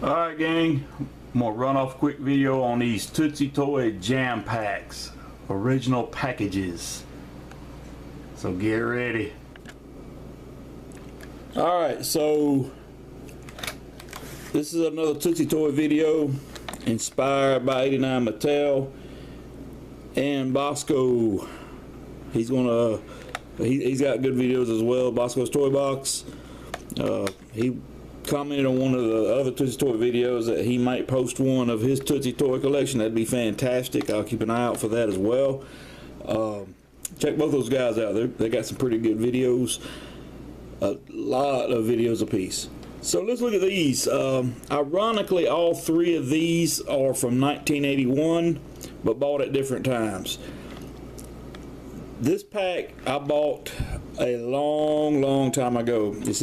Alright gang, I'm gonna run off a quick video on these Tootsietoy Jam Pacs, original packages. So get ready. Alright, so this is another Tootsietoy video inspired by 89 Mattel and Bosco. He's got good videos as well. Bosco's Toy Box. He commented on one of the other Tootsietoy videos that he might post one of his Tootsie Toy collection. That'd be fantastic. I'll keep an eye out for that as well. Check both those guys out. They got some pretty good videos. A lot of videos apiece. So let's look at these. Ironically, all three of these are from 1981, but bought at different times. This pack I bought a long time ago. It's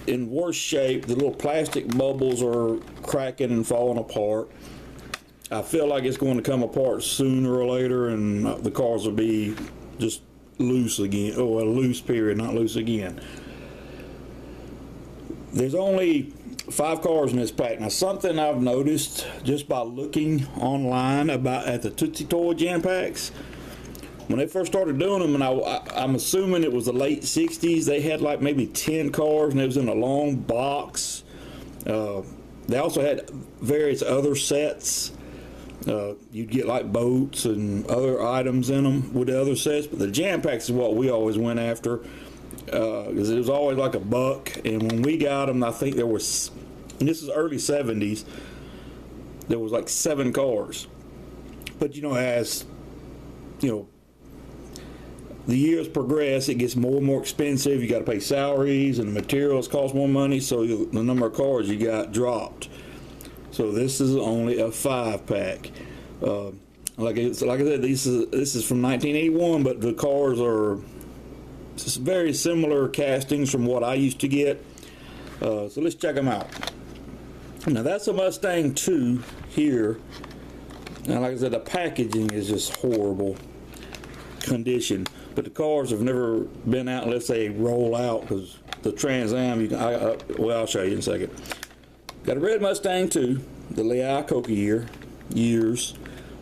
in worse shape. The little plastic bubbles are cracking and falling apart. I feel like it's going to come apart sooner or later, and the cars will be just loose again. Oh, a loose period, not loose again. There's only 5 cars in this pack. Now, something I've noticed just by looking online at the Tootsietoy Jam Pacs, when they first started doing them, and I'm assuming it was the late 60s, they had like maybe 10 cars, and it was in a long box. They also had various other sets. You'd get like boats and other items in them with the other sets, but the Jam Pacs is what we always went after, because it was always like $1. And when we got them, I think there was, and this is early 70s, there was like 7 cars. But you know, as you know, the years progress, it gets more and more expensive. You got to pay salaries, and the materials cost more money, so the number of cars you got dropped. So this is only a 5-pack. Like I said, this is from 1981, but the cars are just very similar castings from what I used to get. So let's check them out. Now that's a Mustang 2 here. Now, like I said, the packaging is just horrible condition. But the cars have never been out unless they roll out, because the Trans Am, well, I'll show you in a second. Got a red Mustang 2, the Lehigh Coca years,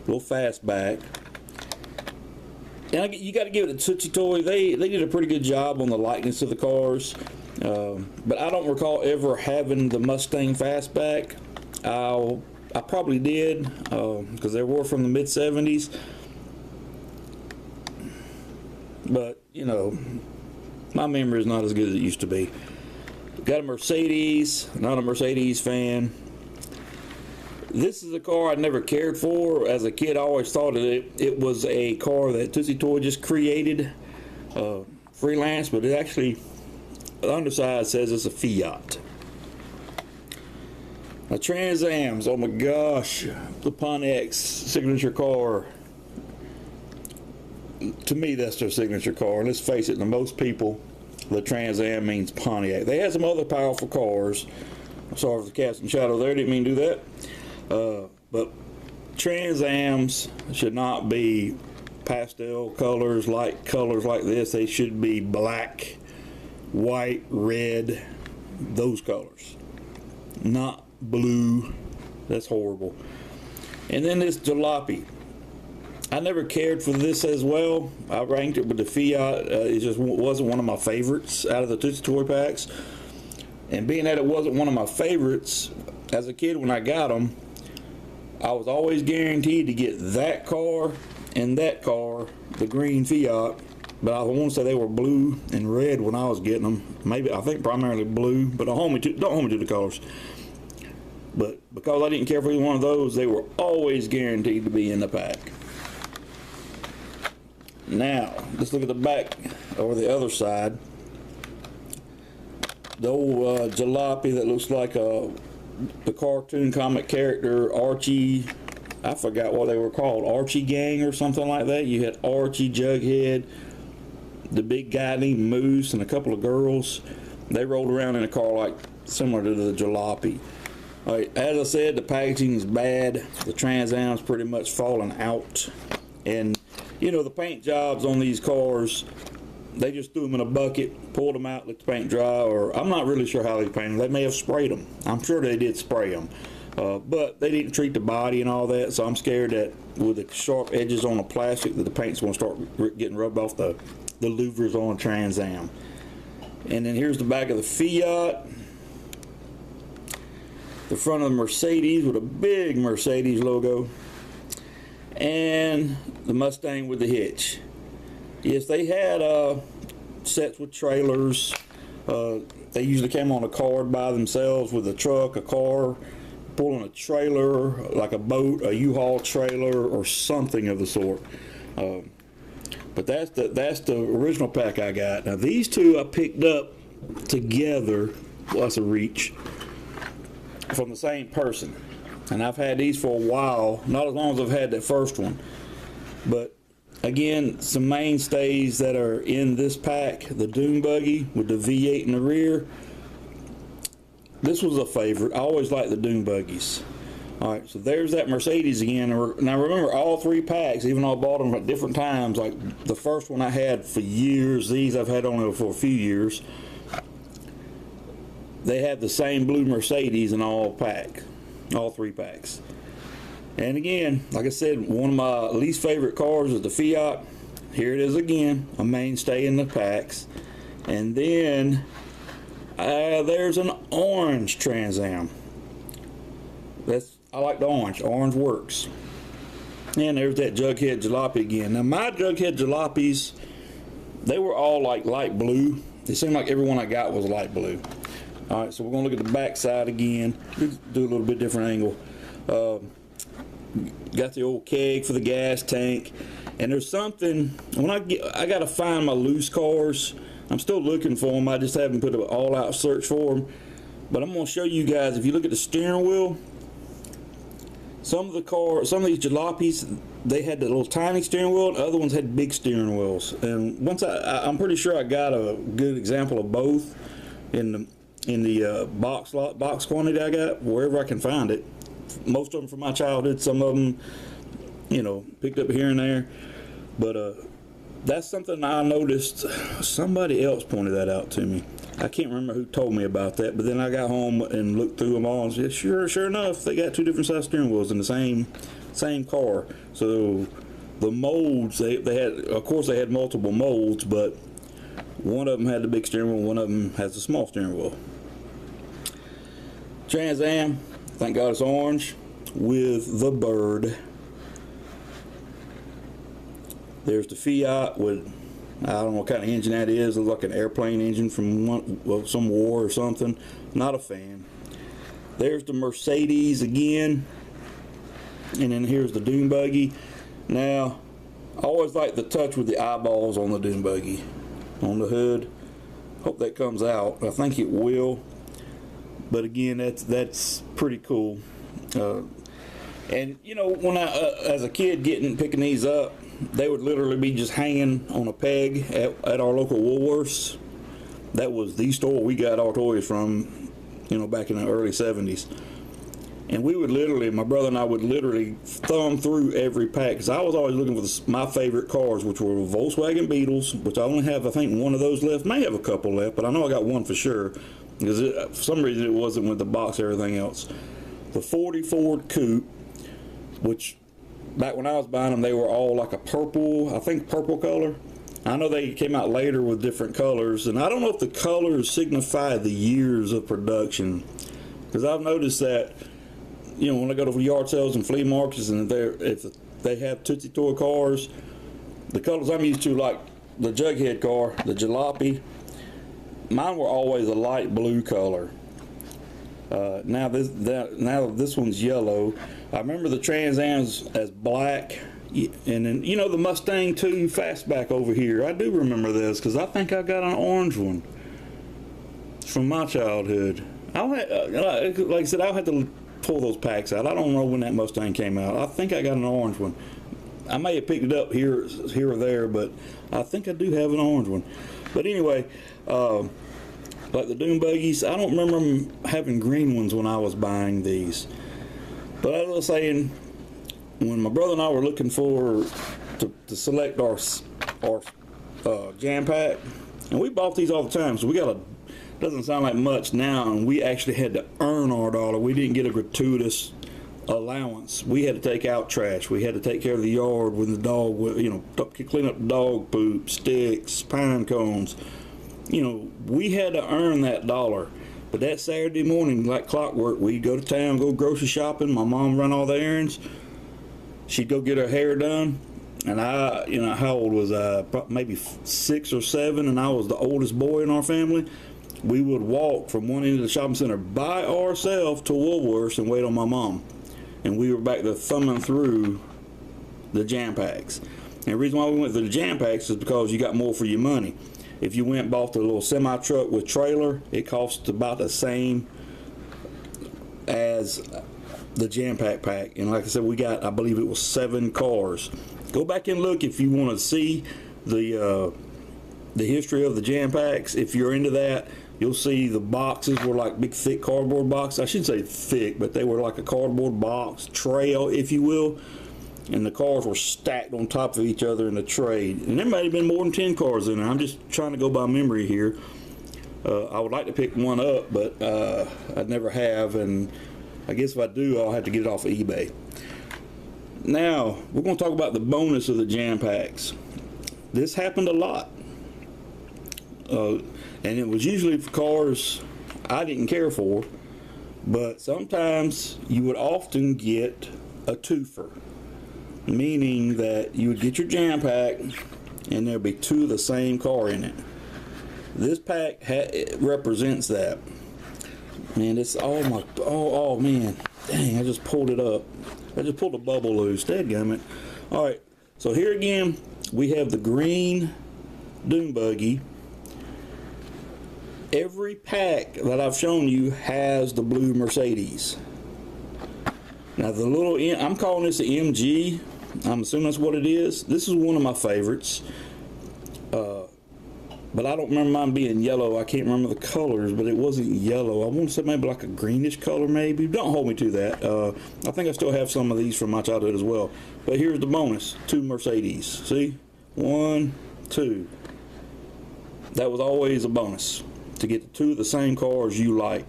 little fastback. And you got to give it to Tootsietoy. They did a pretty good job on the likeness of the cars. But I don't recall ever having the Mustang fastback. I probably did, because they were from the mid-70s. But, you know, my memory is not as good as it used to be. Got a Mercedes, not a Mercedes fan. This is a car I never cared for. As a kid, I always thought it was a car that Tootsietoy just created, freelance, but it actually, the underside says it's a Fiat. Now, Trans Ams, oh my gosh, the Pontiac's signature car. To me, that's their signature car. And let's face it, to most people, the Trans Am means Pontiac. They had some other powerful cars. I'm sorry for the cast and shadow there, didn't mean to do that. But Trans Ams should not be pastel colors, light colors like this. They should be black, white, red, those colors. Not blue. That's horrible. And then this jalopy. I never cared for this as well. I ranked it with the Fiat. It just wasn't one of my favorites out of the Tootsietoy packs. And being that it wasn't one of my favorites, as a kid when I got them, I was always guaranteed to get that car and that car, the green Fiat. But I want to say they were blue and red when I was getting them. Maybe, I think primarily blue, but don't hold me to the colors. But because I didn't care for either one of those, they were always guaranteed to be in the pack. Now, let's look at the back or the other side. The old jalopy that looks like the cartoon comic character Archie. I forgot what they were called, Archie Gang or something like that. You had Archie, Jughead, the big guy named Moose, and a couple of girls. They rolled around in a car like similar to the jalopy. All right, as I said, the packaging is bad. The Trans Am's pretty much falling out, and you know, the paint jobs on these cars they just threw them in a bucket, pulled them out, let the paint dry, or I'm not really sure how they painted them. They may have sprayed them. I'm sure they did spray them. But they didn't treat the body and all that, so I'm scared that with the sharp edges on the plastic that the paint's going to start getting rubbed off the louvers on the Trans Am. And then here's the back of the Fiat. The front of the Mercedes with a big Mercedes logo. And the Mustang with the hitch. Yes, they had sets with trailers. They usually came on a card by themselves with a truck, a car, pulling a trailer, like a boat, a U-Haul trailer, or something of the sort. But that's the original pack I got. Now these two I picked up together. Well, that's a reach. From the same person. And I've had these for a while, not as long as I've had that first one. But again, some mainstays that are in this pack, the Dune Buggy with the V8 in the rear. This was a favorite. I always liked the Dune Buggies. Alright, so there's that Mercedes again. Now remember, all three packs, even though I bought them at different times, like the first one I had for years, these I've had only for a few years, they have the same blue Mercedes in all three packs. And again, like I said, one of my least favorite cars is the Fiat. Here it is again, a mainstay in the packs. And then there's an orange Trans Am. I like the orange. Orange works. And there's that Jughead Jalopy again. Now my Jughead Jalopies, they were all like light blue. It seemed like every one I got was light blue. All right, so we're gonna look at the back side again. Do a little bit different angle. Got the old keg for the gas tank. And there's something, when I gotta find my loose cars. I'm still looking for them. I just haven't put an all-out search for them. But I'm going to show you guys, if you look at the steering wheel, some of these jalopies, they had the little tiny steering wheel, and other ones had big steering wheels. And once I'm pretty sure I got a good example of both in the box quantity I got, wherever I can find it. Most of them from my childhood, some of them, picked up here and there. But that's something I noticed. Somebody else pointed that out to me. I can't remember who told me about that, but then I got home and looked through them all and said, sure enough, they got two different size steering wheels in the same car. So the molds, they had, of course they had multiple molds, but one of them had the big steering wheel, one of them has the small steering wheel. Trans Am, thank God it's orange, with the bird. There's the Fiat with, I don't know what kind of engine that is. It looks like an airplane engine from some war or something. Not a fan. There's the Mercedes again. And then here's the Dune Buggy. Now, I always like the touch with the eyeballs on the Dune Buggy. On the hood. Hope that comes out. I think it will. But again, that's pretty cool. And when I, as a kid picking these up, they would literally be just hanging on a peg at our local Woolworths. That was the store we got our toys from, back in the early 70s. And we would literally, my brother and I would literally thumb through every pack, because I was always looking for my favorite cars, which were Volkswagen Beetles, which I only have, I think, one of those left. May have a couple left, but I know I got one for sure, because for some reason it wasn't with the box and everything else. The 40 Ford Coupe, which back when I was buying them, they were all like a purple, I think purple color. I know they came out later with different colors, and I don't know if the colors signify the years of production, because I've noticed that, when I go to yard sales and flea markets, and if they have Tootsietoy cars, the colors I'm used to, like the Jughead car, the Jalopy, mine were always a light blue color. Now this one's yellow. I remember the Trans Am's as black, and then the Mustang 2 Fastback over here. I do remember this because I think I got an orange one from my childhood. Like I said, I'll have to pull those packs out. I don't know when that Mustang came out. I think I got an orange one. I may have picked it up here or there, but I think I do have an orange one. But anyway, like the Dune Buggies, I don't remember them having green ones when I was buying these. But as I was saying, when my brother and I were looking to select our Jam Pac, and we bought these all the time. So we got a, doesn't sound like much now, and we actually had to earn our dollar. We didn't get a gratuitous allowance. We had to take out trash. We had to take care of the yard when the dog, you know, clean up dog poop, sticks, pine cones. You know, we had to earn that dollar. But that Saturday morning, like clockwork, we'd go to town, go grocery shopping. My mom run all the errands. She'd go get her hair done. And I, you know, how old was I? Maybe 6 or 7, and I was the oldest boy in our family. We would walk from one end of the shopping center by ourselves to Woolworths and wait on my mom. And we were back there thumbing through the Jam Pacs. And the reason why we went through the Jam Pacs is because you got more for your money. If you went and bought the little semi-truck with trailer, it cost about the same as the Jam Pac pack. And like I said, we got, I believe it was 7 cars. Go back and look if you want to see the history of the Jam Pacs. If you're into that, you'll see the boxes were like big thick cardboard boxes. I shouldn't say thick, but they were like a cardboard box trail, if you will. And the cars were stacked on top of each other in the tray. And there might have been more than 10 cars in there. I'm just trying to go by memory here. I would like to pick one up, but I never have. And I guess if I do, I'll have to get it off of eBay. Now, we're going to talk about the bonus of the Jam Pacs. This happened a lot. And it was usually for cars I didn't care for. But sometimes you would often get a twofer. Meaning that you would get your Jam Pac and there'll be 2 of the same car in it. This pack represents that. Man, it's oh man, dang, I just pulled it up. I just pulled a bubble loose, dadgummit. Alright, so here again we have the green dune buggy. Every pack that I've shown you has the blue Mercedes. Now the little, I'm calling this the MG. I'm assuming that's what it is. This is one of my favorites. But I don't remember mine being yellow. I can't remember the colors, but it wasn't yellow. I want to say maybe like a greenish color maybe. Don't hold me to that. I think I still have some of these from my childhood as well. But here's the bonus. 2 Mercedes. See? 1, 2. That was always a bonus. To get the 2 of the same cars you like.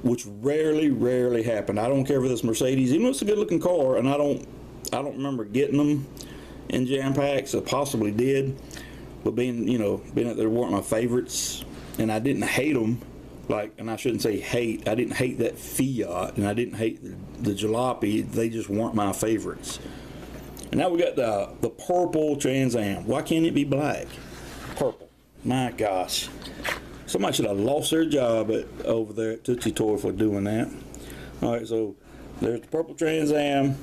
Which rarely happened. I don't care for this Mercedes, even though it's a good looking car, and I don't remember getting them in Jam Pacs. I possibly did, but being that they weren't my favorites, and I didn't hate them, and I shouldn't say hate. I didn't hate that Fiat, and I didn't hate the jalopy. They just weren't my favorites. And now we got the purple Trans Am. Why can't it be black? Purple. My gosh. Somebody should have lost their job over there at Tootsietoy for doing that. Alright, so there's the purple Trans Am,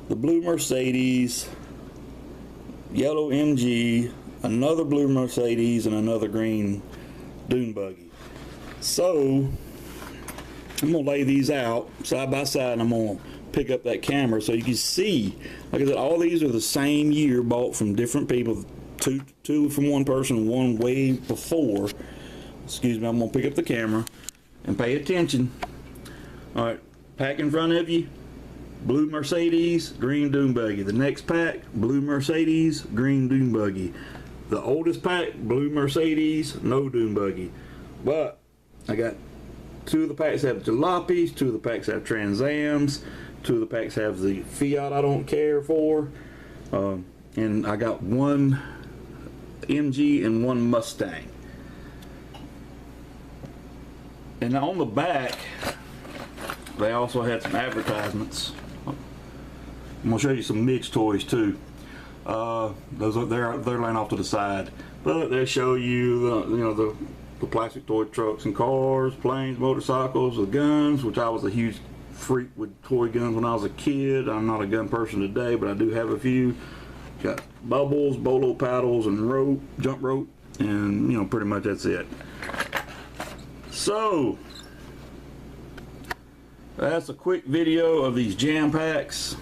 the blue Mercedes, yellow MG, another blue Mercedes, and another green dune buggy. So, I'm going to lay these out side by side, and I'm going to pick up that camera so you can see. Like I said, all these are the same year, bought from different people. Two from one person, one way before. Excuse me, I'm going to pick up the camera and pay attention. Alright, pack in front of you, blue Mercedes, green dune buggy. The next pack, blue Mercedes, green dune buggy. The oldest pack, blue Mercedes, no dune buggy. But I got 2 of the packs have jalopies, 2 of the packs have Trans Ams, 2 of the packs have the Fiat I don't care for. And I got 1 MG and 1 Mustang. And on the back they also had some advertisements. I'm gonna show you some Mitch toys too. Those are they're laying off to the side, but they show you the plastic toy trucks and cars, planes, motorcycles, the guns, which I was a huge freak with toy guns when I was a kid. I'm not a gun person today, but I do have a few. Got bubbles, bolo paddles, and rope, jump rope, and pretty much that's it. So that's a quick video of these Jam Pacs.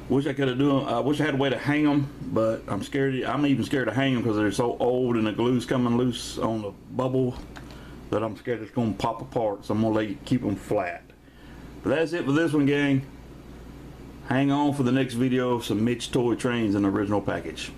Wish I could have done. I wish I had a way to hang them, but I'm scared. I'm even scared to hang them because they're so old and the glue's coming loose on the bubble that I'm scared it's going to pop apart. So I'm gonna keep them flat. But that's it for this one, gang. Hang on for the next video of some Mitch toy trains in the original package.